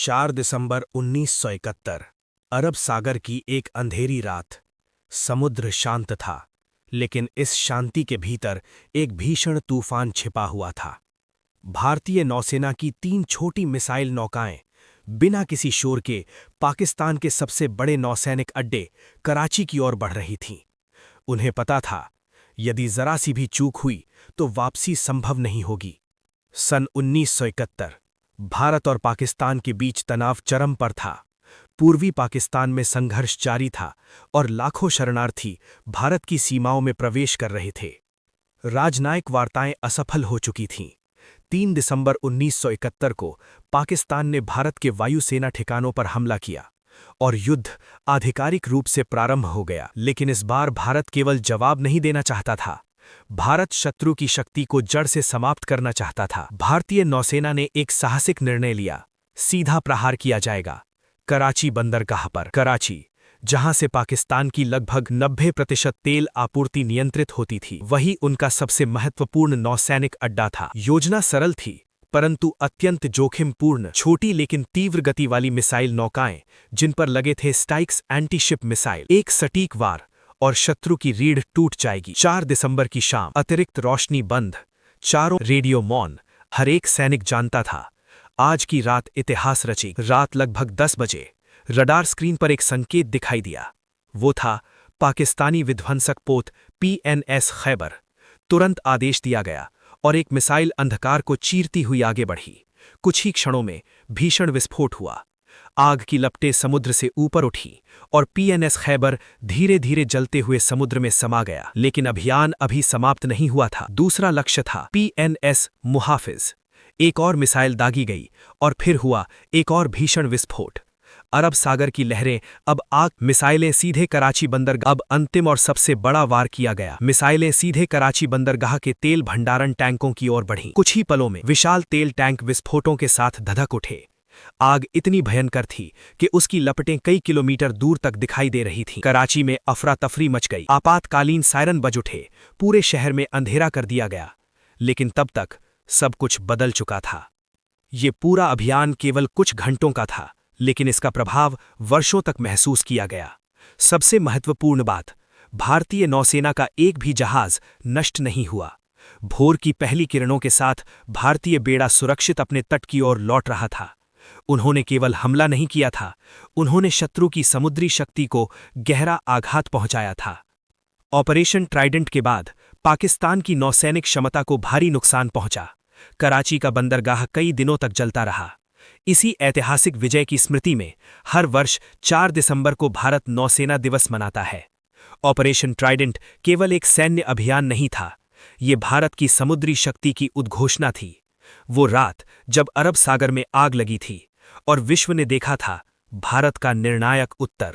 4 दिसंबर 1971 अरब सागर की एक अंधेरी रात। समुद्र शांत था, लेकिन इस शांति के भीतर एक भीषण तूफान छिपा हुआ था। भारतीय नौसेना की 3 छोटी मिसाइल नौकाएं बिना किसी शोर के पाकिस्तान के सबसे बड़े नौसैनिक अड्डे कराची की ओर बढ़ रही थीं। उन्हें पता था, यदि जरा सी भी चूक हुई तो वापसी संभव नहीं होगी। सन 1971 भारत और पाकिस्तान के बीच तनाव चरम पर था। पूर्वी पाकिस्तान में संघर्ष जारी था और लाखों शरणार्थी भारत की सीमाओं में प्रवेश कर रहे थे। राजनयिक वार्ताएं असफल हो चुकी थीं। 3 दिसंबर 1971 को पाकिस्तान ने भारत के वायुसेना ठिकानों पर हमला किया और युद्ध आधिकारिक रूप से प्रारंभ हो गया। लेकिन इस बार भारत केवल जवाब नहीं देना चाहता था, भारत शत्रु की शक्ति को जड़ से समाप्त करना चाहता था। भारतीय नौसेना ने एक साहसिक निर्णय लिया, सीधा प्रहार किया जाएगा कराची बंदरगाह पर। कराची, जहां से पाकिस्तान की लगभग 90% तेल आपूर्ति नियंत्रित होती थी, वही उनका सबसे महत्वपूर्ण नौसैनिक अड्डा था। योजना सरल थी, परंतु अत्यंत जोखिमपूर्ण। छोटी लेकिन तीव्र गति वाली मिसाइल नौकाएं, जिन पर लगे थे स्टाइक्स एंटीशिप मिसाइल, एक सटीक वार और शत्रु की रीढ़ टूट जाएगी। 4 दिसंबर की शाम, अतिरिक्त रोशनी बंद, चारों रेडियो मौन। हर एक सैनिक जानता था, आज की रात इतिहास रचेगी। रात लगभग 10 बजे रडार स्क्रीन पर एक संकेत दिखाई दिया। वो था पाकिस्तानी विध्वंसक पोत PNS खैबर। तुरंत आदेश दिया गया और एक मिसाइल अंधकार को चीरती हुई आगे बढ़ी। कुछ ही क्षणों में भीषण विस्फोट हुआ। आग की लपटें समुद्र से ऊपर उठी और PNS खैबर धीरे धीरे जलते हुए समुद्र में समा गया। लेकिन अभियान अभी समाप्त नहीं हुआ था। दूसरा लक्ष्य था PNS मुहाफिज। एक और मिसाइल दागी गई और फिर हुआ एक और भीषण विस्फोट। अरब सागर की लहरें अब आग। मिसाइलें सीधे कराची बंदरगाह। अब अंतिम और सबसे बड़ा वार किया गया। मिसाइलें सीधे कराची बंदरगाह के तेल भंडारण टैंकों की ओर बढ़ीं। कुछ ही पलों में विशाल तेल टैंक विस्फोटों के साथ धधक उठे। आग इतनी भयंकर थी कि उसकी लपटें कई किलोमीटर दूर तक दिखाई दे रही थीं। कराची में अफरा तफरी मच गई। आपातकालीन सायरन बज उठे। पूरे शहर में अंधेरा कर दिया गया। लेकिन तब तक सब कुछ बदल चुका था। ये पूरा अभियान केवल कुछ घंटों का था, लेकिन इसका प्रभाव वर्षों तक महसूस किया गया। सबसे महत्वपूर्ण बात, भारतीय नौसेना का एक भी जहाज नष्ट नहीं हुआ। भोर की पहली किरणों के साथ भारतीय बेड़ा सुरक्षित अपने तट की ओर लौट रहा था। उन्होंने केवल हमला नहीं किया था, उन्होंने शत्रु की समुद्री शक्ति को गहरा आघात पहुंचाया था। ऑपरेशन ट्राइडेंट के बाद पाकिस्तान की नौसैनिक क्षमता को भारी नुकसान पहुंचा। कराची का बंदरगाह कई दिनों तक जलता रहा। इसी ऐतिहासिक विजय की स्मृति में हर वर्ष 4 दिसंबर को भारत नौसेना दिवस मनाता है। ऑपरेशन ट्राइडेंट केवल एक सैन्य अभियान नहीं था, ये भारत की समुद्री शक्ति की उद्घोषणा थी। वो रात जब अरब सागर में आग लगी थी और विश्व ने देखा था भारत का निर्णायक उत्तर।